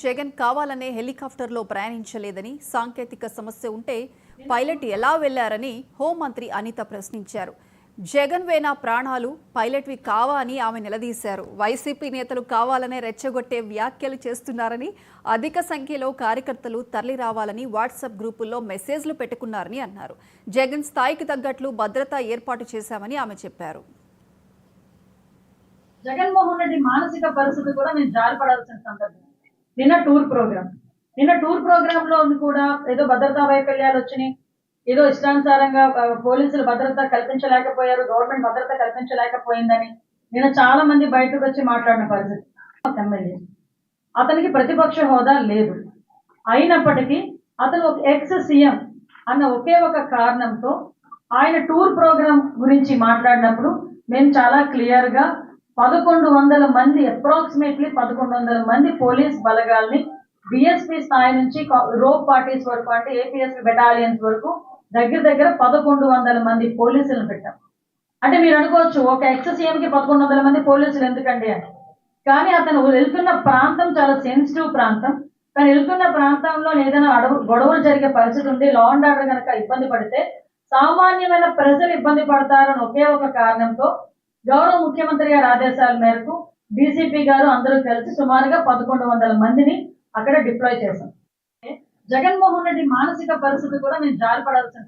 జగన్ కావాలనే హెలికాప్టర్లో ప్రయాణించలేదని, సాంకేతిక సమస్య ఉంటే పైలట్ ఎలా వెళ్లారని హోంమంత్రి అనిత ప్రశ్నించారు. జగన్ వేనా ప్రాణాలు పైలట్వి కావా అని ఆమె నిలదీశారు. వైసీపీ నేతలు కావాలనే రెచ్చగొట్టే వ్యాఖ్యలు చేస్తున్నారని, అధిక సంఖ్యలో కార్యకర్తలు తరలి రావాలని వాట్సాప్ గ్రూపుల్లో మెసేజ్లు పెట్టుకున్నారని అన్నారు. జగన్ స్థాయికి తగ్గట్లు భద్రత ఏర్పాటు చేశామని ఆమె చెప్పారు. జగన్మోహన్ రెడ్డి మానసిక పరిస్థితి కూడా నేను జారిపడాల్సిన సందర్భం. నిన్న టూర్ ప్రోగ్రామ్ లో కూడా ఏదో భద్రతా వైఫల్యాలు వచ్చినాయి, ఏదో ఇష్టానుసారంగా పోలీసులు భద్రత కల్పించలేకపోయారు, గవర్నమెంట్ భద్రత కల్పించలేకపోయిందని నిన్న చాలా మంది బయటకు వచ్చి మాట్లాడిన పరిస్థితి. ఎమ్మెల్యే అతనికి ప్రతిపక్ష హోదా లేదు, అయినప్పటికీ అతను ఒక ఎక్స్ సీఎం అన్న ఒకే ఒక కారణంతో ఆయన టూర్ ప్రోగ్రామ్ గురించి మాట్లాడినప్పుడు మేము చాలా క్లియర్ గా 1100 మంది, అప్రాక్సిమేట్లీ 1100 మంది పోలీస్ బలగాల్ని డిఎస్పీ స్థాయి నుంచి రోప్ పార్టీస్ వరకు, అంటే ఏపీఎస్పీ బెటాలియన్స్ వరకు దగ్గర 1100 మంది పోలీసులను పెట్టాం. అంటే మీరు అనుకోవచ్చు, ఒక ఎక్స్ సీఎం కి 1100 మంది పోలీసులు ఎందుకండి అని. కానీ అతను వెళ్తున్న ప్రాంతం చాలా సెన్సిటివ్ ప్రాంతం. తను వెళ్తున్న ప్రాంతంలో ఏదైనా గొడవలు జరిగే పరిస్థితి ఉండి లా అండ్ ఆర్డర్ కనుక ఇబ్బంది పడితే సామాన్యమైన ప్రజలు ఇబ్బంది పడతారని ఒకే ఒక కారణంతో గౌరవ ముఖ్యమంత్రి గారి ఆదేశాల మేరకు డీసీపీ గారు అందరూ కలిసి సుమారుగా 1100 మందిని అక్కడ డిప్లాయ్ చేశాం. జగన్మోహన్ రెడ్డి మానసిక పరిస్థితి కూడా నేను జారిపడాల్సిన